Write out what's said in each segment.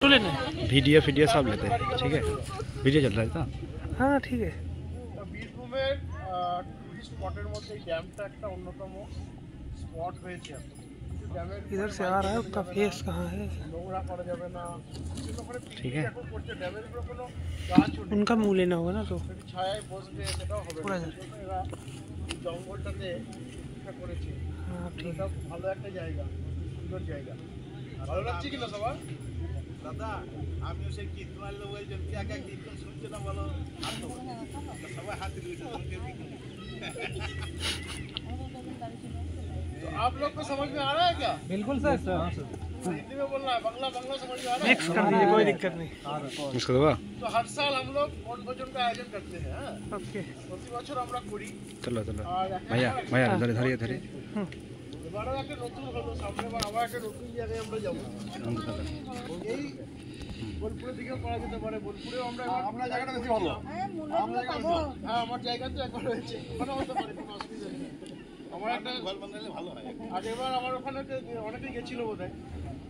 Video video सब लेते हैं, ठीक है। वीडियो चल रहा है तो हाँ ठीक है। বীরভূমের টুরিস্ট স্পটের মধ্যে এই ড্যামটা একটা অন্যতম স্পট হয়েছে। इधर से आ रहा है, उसका फेस कहाँ है? নোংরা করা যাবে না, ठीक है। ড্যামের উপর কোনো গাছ उनका मुँह लेना होगा ना, तो ছায়ায় বসবে সেটাও হবে না। জঙ্গলটাতে এটা করেছে, এটা ভালো একটা জায়গা, সুন্দর জায়গা। ভালো লাগছে কিনা সবার? দাদা আমিও সেই গীত মারলে বলছেন কি একা গীত শুনছে না বলো, সবাই হাত দিয়েছে। तो आप लोग को समझ में आ रहा है क्या? बिल्कुल सर। हिंदी में बोलना है, बांग्ला समझ में आ रहा है? मिक्स कर दीजिए, कोई दिक्कत नहीं। मिक्स कर दो। तो हर साल हम लोग वनभोजन का आयोजन करते हैं। ओके, प्रति বছর আমরা করি। चलो चलो भैया भैया इधर इधर इधर এবারে একটা নতুন হলো, সামনে বার আবার একটা নতুন জায়গায় আমরা যাব। এই বোলপুরের দিকেও করা যেতে পারে, বোলপুরেও আমরা জায়গাটা বেশি ভালো। হ্যাঁ আমার জায়গা তো একবার রয়েছে, ওখানে হতে পারে, কোনো অসুবিধা নেই। আমার একটা ঘর বানালে ভালো হয়। আগেরবার আমার ওখানে অনেকেই গেছিল বোধহয়,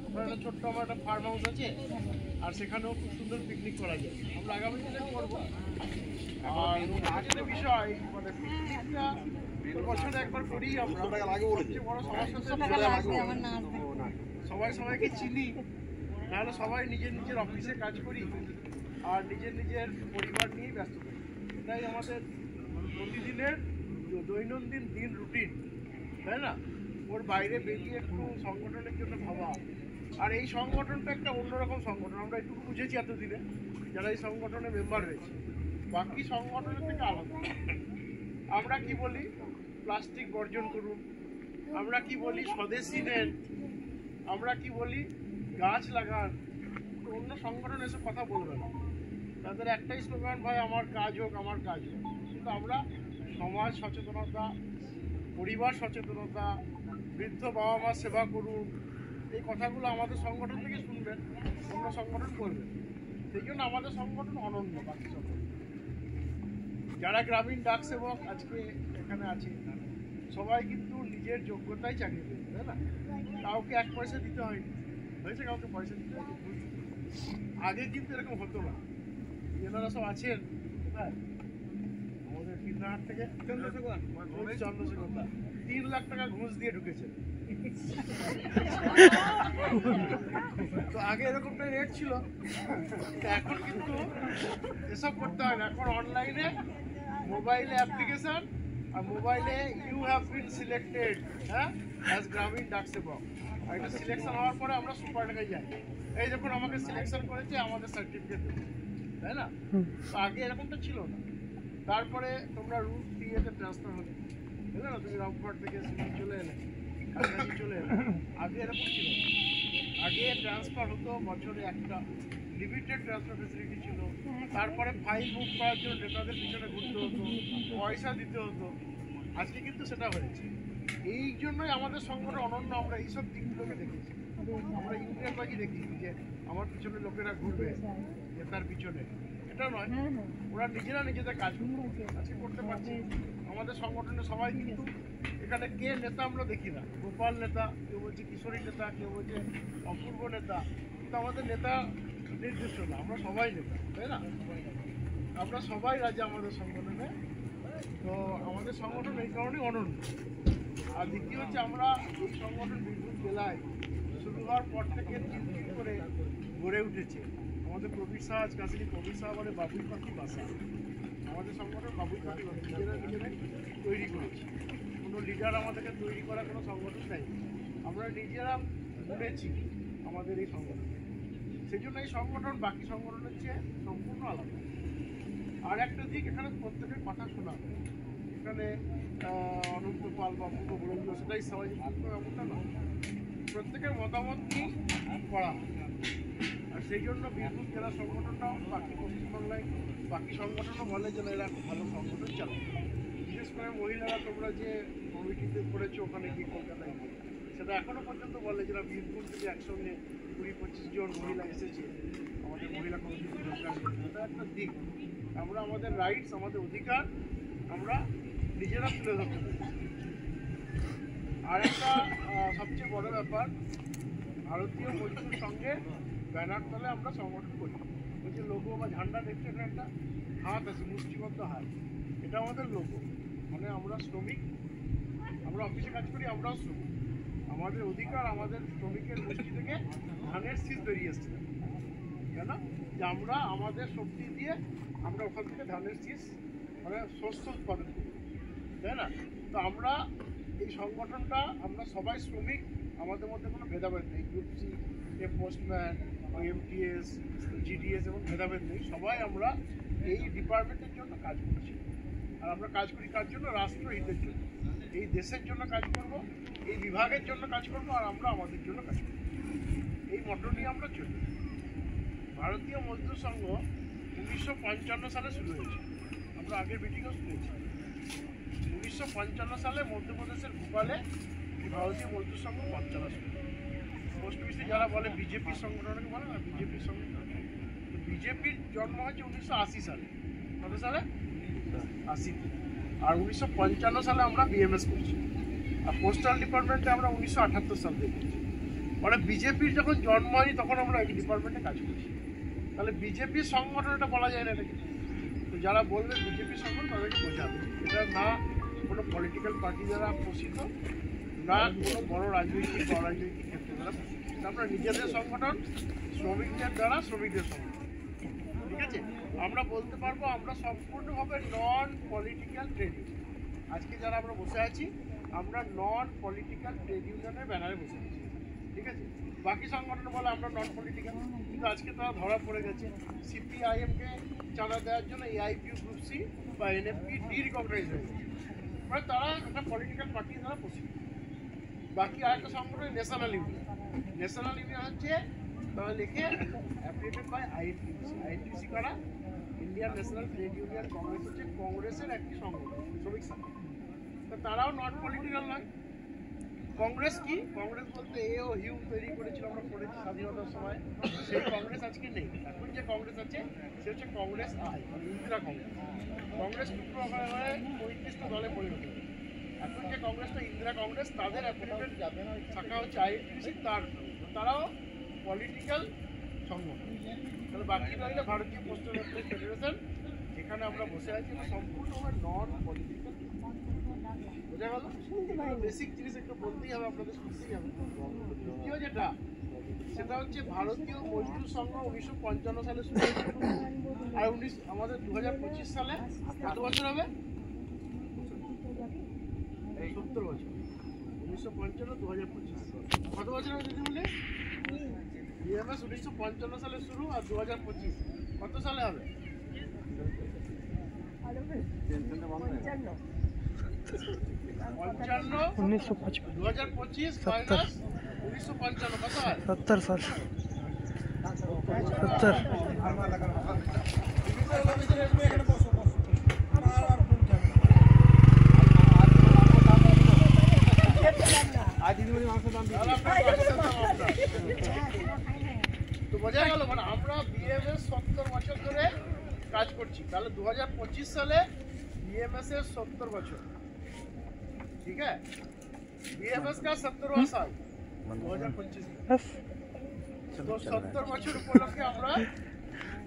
ওখানে একটা ছোট্ট আমার একটা ফার্ম হাউস আছে, আর সেখানেও খুব সুন্দর পিকনিক করা যায়। আমরা আগামী দিনে করবো। আর একটা বিষয় মানে পিকনিকটা বছরে একবার করি আমরা, আগে বলেছি বড় সবাই সবাইকে চিনি, নাহলে সবাই নিজের নিজের অফিসে কাজ করি আর নিজের নিজের পরিবার নিয়েই ব্যস্ত থাকি। এটাই আমাদের প্রতিদিনের দৈনন্দিন দিন রুটিন, তাই না? ওর বাইরে বেরিয়ে একটু সংগঠনের জন্য ভাবা। আর এই সংগঠনটা একটা অন্যরকম সংগঠন, আমরা একটু বুঝেছি এতদিনে যারা এই সংগঠনের মেম্বার হয়েছে, বাকি সংগঠনের থেকে আলাদা। আমরা কি বলি প্লাস্টিক বর্জন করুন, আমরা কি বলি স্বদেশী নেন, আমরা কি বলি গাছ লাগান। অন্য সংগঠন এসে কথা বলবে না, তাদের একটাই স্লোগান, ভাই আমার কাজ হোক আমার কাজ হোক। কিন্তু আমরা সমাজ সচেতনতা, পরিবার সচেতনতা, বৃদ্ধ বাবা মা সেবা করুন, এই কথাগুলো আমাদের সংগঠন থেকে শুনবেন, অন্য সংগঠন করবেন। সেই জন্য আমাদের সংগঠন অনন্য বাকি সংগঠন। যারা গ্রামীণ ডাক সেবক আজকে এখানে আছে, সবাই কিন্তু নিজের যোগ্যতায় চাকরি পেয়েছে, তাই না? কাউকে 1 পয়সা দিতে হয়নি, হয়েছে কাউকে পয়সা দিতে হয়নি। আগে কিন্তু এরকম হতো না। এনারা সব আছেন কোথায়? আমাদের কীর্তনহাট থেকে চন্দ্রশেখর 3 লাখ টাকা ঘুষ দিয়ে ঢুকেছে। তো আগে এরকমটা রেট ছিল, এখন কিন্তু এসব করতে হয় না। এখন অনলাইনে মোবাইলে অ্যাপ্লিকেশন, আর মোবাইলে you have been selected as Gramin Dak সেবক। আর এটা সিলেকশন হওয়ার পরে আমরা সুপার টাকায় যাই, এই যখন আমাকে সিলেকশন করেছে আমাদের সার্টিফিকেট দেবে, তাই না? তো আগে এরকমটা ছিল না। তারপরে তোমরা রুট দিয়েতে ট্রান্সফার হলে, বুঝলে না? তুমি রামপুরহাট থেকে চলে এলে, চলে এলে। আগে এরকম ছিল, আগে ট্রান্সফার হতো বছরে একটা, লিমিটেড ট্রান্সফার ফেসিলিটি ছিল। তারপরে ফাইল বুক করার জন্য নেতাদের পিছনে ঘুরতে হতো, পয়সা দিতে হতো। আজকে কিন্তু সেটা হয়েছে। এই জন্যই আমাদের সংগঠন অনন্য। আমরা এইসব দিকগুলোকে দেখেছি, আমরা ইন্ডিয়ানবাজি দেখি যে আমার পিছনে লোকেরা ঘুরবে নেতার পিছনে, এটা নয়। ওরা নিজেরা নিজেদের কাজ আজকে করতে পারছে। আমাদের সংগঠনে সবাই কিন্তু এখানে কে নেতা আমরা দেখি না, গোপাল নেতা, কেউ বলছে কিশোরী নেতা, কেউ বলছে অপূর্ব নেতা, কিন্তু আমাদের নেতা নির্দিষ্ট না, আমরা সবাই নেতা, তাই না? আমরা সবাই রাজা আমাদের সংগঠনে। তো আমাদের সংগঠন এই কারণেই অনন্য। আর দ্বিতীয় হচ্ছে আমরা এই সংগঠন বীরভূম জেলায় শুরু হওয়ার পর থেকে দিন করে গড়ে উঠেছে। আমাদের প্রবীর শাহ, কাশিনী প্রবীর শাহ বলে বাবুই পাখি বাসা। আমাদের সংগঠন বাবুই পাখি নিজেরাই তৈরি করেছি, কোনো লিডার আমাদেরকে তৈরি করা কোনো সংগঠন নেই, আমরা নিজেরা গড়েছি আমাদের এই সংগঠন। সেই জন্য এই সংগঠন বাকি সংগঠনের চেয়ে সম্পূর্ণ আলাদা। আর একটা দিক, এখানে প্রত্যেকের কথা শোনা হয়। এখানে অনন্ত পাল বা পূর্ব বরেন্দ্র সেটাই সবাই এমনটা নয়, প্রত্যেকের মতামত নিয়ে করা হয়। আর সেই জন্য বীরভূম জেলা সংগঠনটাও বাকি পশ্চিমবাংলায় বাকি সংগঠনও বলে যে এরা খুব ভালো সংগঠন চালায়। বিশেষ করে মহিলারা, তোমরা যে কমিটিতে করেছো ওখানে গিয়ে কলকাতায় গিয়ে, সেটা এখনও পর্যন্ত বলে যারা বীরভূম থেকে একসঙ্গে 20-25 জন মহিলা এসেছে আমাদের মহিলা কমিটিতে যোগদান করতে। এটা একটা দিক, আমরা আমাদের রাইটস, আমাদের অধিকার আমরা নিজেরা তুলে ধরতে পারি। আর একটা সবচেয়ে বড় ব্যাপার, ভারতীয় মজদুর সঙ্গে ব্যানার তলে আমরা সংগঠন করি। ওই যে লোগো বা ঝান্ডা দেখছে, এটা একটা হাত আছে, মুষ্টিবদ্ধ হাত, এটা আমাদের লোগো। মানে আমরা শ্রমিক, আমরা অফিসে কাজ করি, আমরাও শ্রমিক। আমাদের অধিকার, আমাদের শ্রমিকের মুষ্টি থেকে ধানের শীষ বেরিয়ে এসছে, কেন যে আমরা আমাদের শক্তি দিয়ে আমরা ওখান থেকে ধানের শীষ মানে শস্য উৎপাদন করি, তাই না? তো আমরা এই সংগঠনটা, আমরা সবাই শ্রমিক, আমাদের মধ্যে কোনো ভেদাভেদ নেই। Group C, postman, MTS, GDS এবং ভেদাভেদ নেই। সবাই আমরা এই ডিপার্টমেন্টের জন্য কাজ করছি। আর আমরা কাজ করি কার জন্য? রাষ্ট্রহিতের জন্য। এই দেশের জন্য কাজ করব, এই বিভাগের জন্য কাজ করব, আর আমরা আমাদের জন্য কাজ করব। এই মন্ত্র নিয়ে আমরা চলি। ভারতীয় মজদুর সংঘ 1955 সালে শুরু হয়েছে। আমরা আগের মিটিংও শুনেছি। 1955 সালে মধ্যপ্রদেশের ভোপালে ভারতীয় মজদুর সংঘ পথ চলা শুরু। পোস্ট অফিসে যারা বলে বিজেপি সংগঠনকে বলে না, বিজেপির সংগঠন। বিজেপির জন্ম হয়েছে 1980 সালে। কত সালে? 80। আর 1955 সালে আমরা বিএমএস করছি। আর পোস্টাল ডিপার্টমেন্টে আমরা 1978 সাল থেকে করছি। মানে বিজেপির যখন জন্ম হয়নি তখন আমরা এই ডিপার্টমেন্টে কাজ করছি। তাহলে বিজেপির সংগঠন এটা বলা যায় না এটাকে। তো যারা বলবে বিজেপির সংগঠন, তাদেরকে বোঝাবে এটা না কোনো পলিটিক্যাল পার্টি দ্বারা পোষিত, না কোনো বড় রাজনৈতিক অরাজনৈতিক ক্ষেত্রে দ্বারা পোষিত। আমরা নিজেদের সংগঠন, শ্রমিকদের দ্বারা শ্রমিকদের সংগঠন। ঠিক আছে, আমরা বলতে পারবো আমরা সম্পূর্ণভাবে নন পলিটিক্যাল ট্রেড ইউনিয়ন। আজকে যারা আমরা বসে আছি, আমরা নন পলিটিক্যাল ট্রেড ইউনিয়নের ব্যানারে বসে আছি। ঠিক আছে, বাকি সংগঠন বলে আমরা নন পলিটিক্যাল, কিন্তু আজকে তারা ধরা পড়ে গেছে। সিপিআইএমকে চাঁদা দেওয়ার জন্য এআইপিইউ, গ্রুপ সি বা এনএফপি ডিরিকগনাইজ হয়ে গেছে। মানে তারা একটা পলিটিক্যাল পার্টি দ্বারা পোষিত। বাকি আরেকটা সংগঠন ন্যাশনাল ইউনিয়ন। ন্যাশনাল ইউনিয়ন হচ্ছে তারা লিখে অ্যাপ্রিয়েটেড বাই আইএনটিসি। আইএনটিসি কারা? Indian national trade union Congress হচ্ছে কংগ্রেসের একটি সংগঠন, শ্রমিক সংগঠন। তো তারাও নট পলিটিক্যাল নয়। কংগ্রেস কি? কংগ্রেস বলতে এও হিউম তৈরি করেছিল, আমরা পড়েছি স্বাধীনতার সময়। সেই কংগ্রেস আজকে নেই। এখন যে কংগ্রেস আছে সে হচ্ছে কংগ্রেস আই, ইন্দিরা কংগ্রেস। কংগ্রেস টুকরো হয়ে 35টা দলে পরিণত হয়েছে। এখন যে কংগ্রেসটা ইন্দিরা কংগ্রেস, তাদের অ্যাপয়েন্টেড শাখা হচ্ছে আইএনটিসি। তারাও পলিটিক্যাল সংগঠন। তাহলে বাকি রইলে ভারতীয় পোস্টাল ওয়ার্কার্স ফেডারেশন, যেখানে আমরা বসে আছি, সম্পূর্ণভাবে নন পলিটিক্যাল। বোঝা গেল? বেসিক জিনিস একটু বলতেই হবে, আপনাদের শুনতেই হবে। দ্বিতীয় যেটা, সেটা হচ্ছে ভারতীয় মজদুর সংঘ 1955 সালে শুরু হয়েছে। আর আমাদের 2025 সালে কত বছর হবে? 70 বছর। 1955, 2025 কত বছর হবে দিদিমণি? বিএমএস 1955 সালে শুরু, আর 2025 কত সালে হবে? 2025 মাইনাস 1955 কত হয়? 70 সাল। 70। তো বোঝা গেল, মানে আমরা বিএমএস 70 বছর ধরে কাজ করছি। তাহলে 2025 সালে बीएमएस 70 বছর। ठीक है, बीएमएस का 70वां साल 2025 में। তো 70 বছর উপলক্ষে আমরা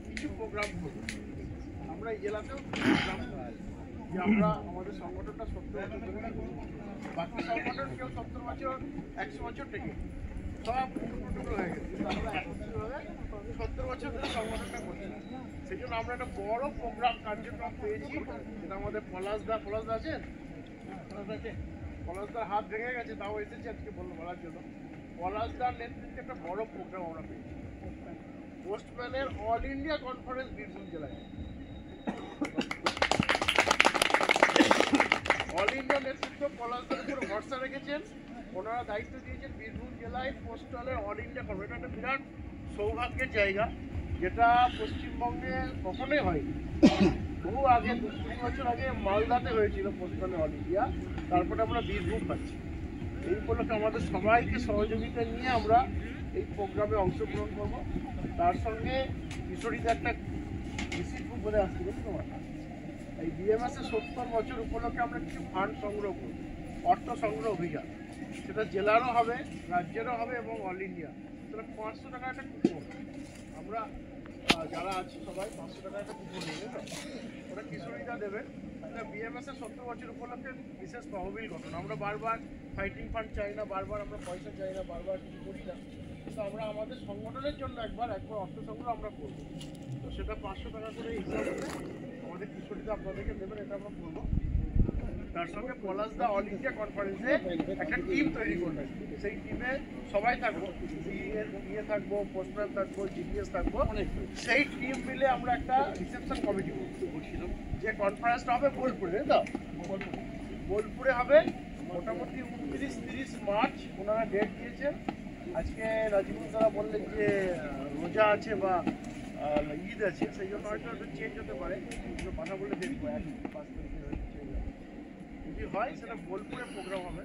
কিছু প্রোগ্রাম করব। আমরা জেলাতেও প্রোগ্রাম করব যে আমরা আমাদের সংগঠনটা 70 বছর ধরে কাজ করব। বাকি সংগঠন কেউ 70 বছর 100 বছর থেকে সব টুকরো হয়ে গেছে, কিন্তু আমরা একত্রিতভাবে 70 বছর ধরে সংগঠনটা করছি। সেই জন্য আমরা একটা বড় প্রোগ্রাম কার্যক্রম পেয়েছি, যেটা আমাদের পলাশদা আছেন, পলাশদার হাত ভেঙে গেছে, তাও এসেছে আজকে বলার জন্য। পলাশদার নেতৃত্বে একটা বড় প্রোগ্রাম আমরা পেয়েছি, পোস্টম্যানের অল ইন্ডিয়া কনফারেন্স বীরভূম জেলায়। অল ইন্ডিয়া নেতৃত্ব পলাশদার উপর ভরসা রেখেছেন, ওনারা দায়িত্ব দিয়েছেন বীরভূম জেলায় পোস্টালের অল ইন্ডিয়া কনফারেন্স। একটা বিরাট সৌভাগ্যের জায়গা, যেটা পশ্চিমবঙ্গে কখনোই হয়নি। বহু আগে 2-3 বছর আগে মালদাতে হয়েছিল পোস্টালের অল ইন্ডিয়া, তারপরে আমরা বীরভূম পাচ্ছি। এই উপলক্ষে আমাদের সবাইকে সহযোগিতা নিয়ে আমরা এই প্রোগ্রামে অংশগ্রহণ করব। তার সঙ্গে কিশোরীদের একটা রিসিভ বলে আসছিল তোমার, এই বিএমএসের 70 বছর উপলক্ষে আমরা কিছু ফান্ড সংগ্রহ করব, অর্থ সংগ্রহ অভিযান। সেটা জেলারও হবে, রাজ্যেরও হবে এবং অল ইন্ডিয়া। তাহলে 500 টাকা একটা কুপন, আমরা যারা আছি সবাই 500 টাকা একটা কুপন নিয়ে গেল, ওরা কিশোরীরা দেবেন। বিএমএস এর 70 বছর উপলক্ষে বিশেষ তহবিল গঠন। আমরা বারবার ফাইটিং ফান্ড চাই না, বারবার আমরা পয়সা চাই না, বারবার কিছু করি না, কিন্তু আমরা আমাদের সংগঠনের জন্য একবার অর্থ সংগ্রহ আমরা করবো। তো সেটা 500 টাকা করে হিসাব করে আমাদের কিশোরীরা আপনাদেরকে দেবেন, এটা আমরা করবো। তার সঙ্গে পলাশদা অল ইন্ডিয়া কনফারেন্সে একটা টিম তৈরি করবেন। সেই টিমে সবাই থাকবো, বিএ থাকবো, পোস্টম্যান থাকবো, জিডিএস থাকবো। সেই টিম মিলে আমরা একটা রিসেপশন কমিটি করছিলাম, যে কনফারেন্সটা হবে বোলপুরে। তো বোলপুরে হবে মোটামুটি 29-30 মার্চ ওনারা ডেট দিয়েছেন। আজকে রাজীবুল দাদা বললেন যে রোজা আছে বা ঈদ আছে, সেই জন্য হয়তো একটু চেঞ্জ হতে পারে, কথা বলে দেখবো 1-5 তারিখে চেঞ্জ হবে। যদি হয় সেটা বোলপুরে প্রোগ্রাম হবে।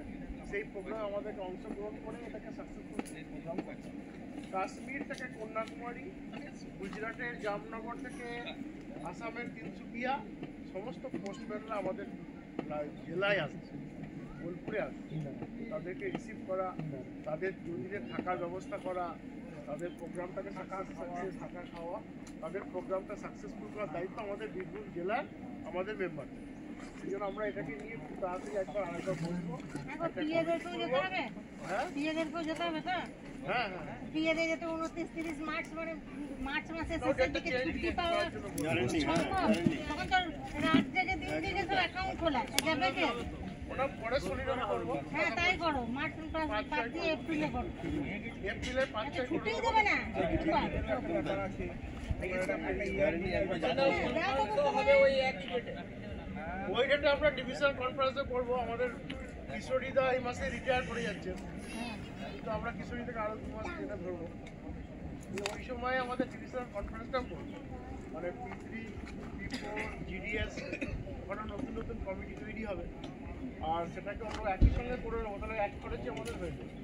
সেই প্রোগ্রামে আমাদেরকে অংশগ্রহণ করে এটাকে সাকসেসফুল প্রোগ্রাম করছে। কাশ্মীর থেকে কন্যাকুমারী, গুজরাটের জামনগর থেকে আসামের তিনসুকিয়া, সমস্ত পোস্টম্যানরা আমাদের জেলায় আসছে, বোলপুরে আসছে। তাদেরকে রিসিভ করা, তাদের জমিদের থাকার ব্যবস্থা করা, তাদের প্রোগ্রামটাকে থাকা খাওয়া, তাদের প্রোগ্রামটা সাকসেসফুল করার দায়িত্ব আমাদের বীরভূম জেলার আমাদের মেম্বার। সেই জন্য আমরা এটাকে নিয়ে খুব তাড়াতাড়ি একবার আরেকবার বসবো। হ্যাঁ হ্যাঁ হ্যাঁ, বিয়েদের যেতে 29-30 মার্চ, মানে মার্চ মাসের শেষের দিকে ছুটি পাওয়া সম্ভব। তখন তো রাত জেগে দিন জেগে সব অ্যাকাউন্ট খোলা যাবে কি? ওটা পরে শনিবার করবো। হ্যাঁ তাই করো, মার্চ বাদ দিয়ে এপ্রিলে করো। এপ্রিলের 5-6 ছুটি দেবে না, ছুটি পাবে। ওই ডেটে আমরা ডিভিশন কনফারেন্সে করবো। আমাদের কিশোরীদা এই মাসে রিটায়ার করে যাচ্ছে, কিন্তু আমরা কিশোরী থেকে আরো 2 মাস ট্রেনে ধরবো। ওই সময় আমাদের ডিভিশন কনফারেন্সটাও করবো, মানে P3, P4, GDS, ওখানে নতুন নতুন কমিটি তৈরি হবে। আর সেটাকে আমরা একই সঙ্গে করে নেবো, তাহলে এক করেছি আমাদের হয়ে যাবে।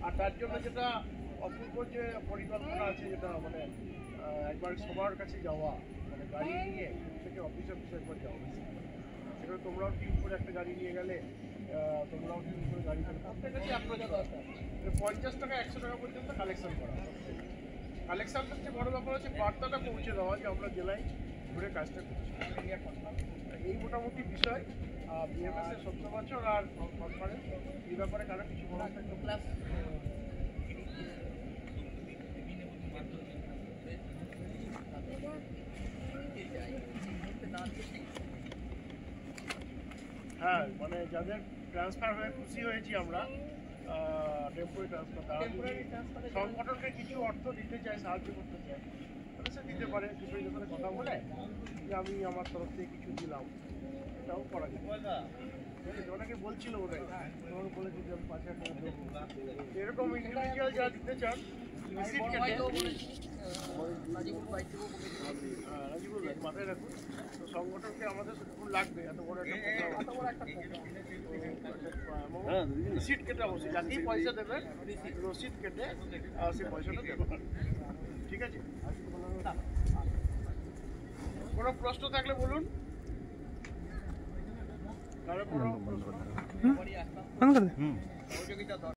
আর তার জন্য যেটা অপূর্ব যে পরিকল্পনা আছে, যেটা মানে একবার সবার কাছে যাওয়া, মানে গাড়ি নিয়ে থেকে অফিসে একবার যাওয়া, সেটা তোমরাও টিম করে একটা গাড়ি নিয়ে গেলে, তোমরাও টিম করে গাড়ি ফেলে আপনার কাছে আপনার দরকার 50 টাকা 100 টাকা পর্যন্ত কালেকশন করা। কালেকশনটা হচ্ছে বড় ব্যাপার হচ্ছে বার্তাটা পৌঁছে দেওয়া যে আমরা জেলায় ঘুরে কাজটা করছি। এই মোটামুটি বিষয় বিএমএস এর 70 বছর আর কনফারেন্স, এই ব্যাপারে কারো কিছু বলার থাকলে ক্লাস। হ্যাঁ, মানে যাদের ট্রান্সফার হয়ে খুশি হয়েছি আমরা, টেম্পোরারি ট্রান্সফার, তারা সংগঠনকে কিছু অর্থ দিতে চায়, সাহায্য করতে চায়, তাহলে সে দিতে পারে। কিশোরীদের সাথে কথা বলে যে আমি আমার তরফ থেকে কিছু দিলাম, এটাও করা যায়। অনেকে বলছিল ওটাই, তোমাকে বলেছি যে আমি 5,000 টাকা দেবো। এরকম ইন্ডিভিজুয়াল যারা দিতে চান, রিসিট কেটে রাজীবুল ভাই মাথায় রাখুন। তো সংগঠনকে আমাদের সুপুর লাগবে, এত বড় একটা রিসিট কেটে অবশ্যই যাকেই পয়সা দেবেন রসিদ কেটে সেই পয়সাটা দেবেন, ঠিক আছে? কোনো প্রশ্ন থাকলে বলুন। কারো কোনো প্রশ্ন?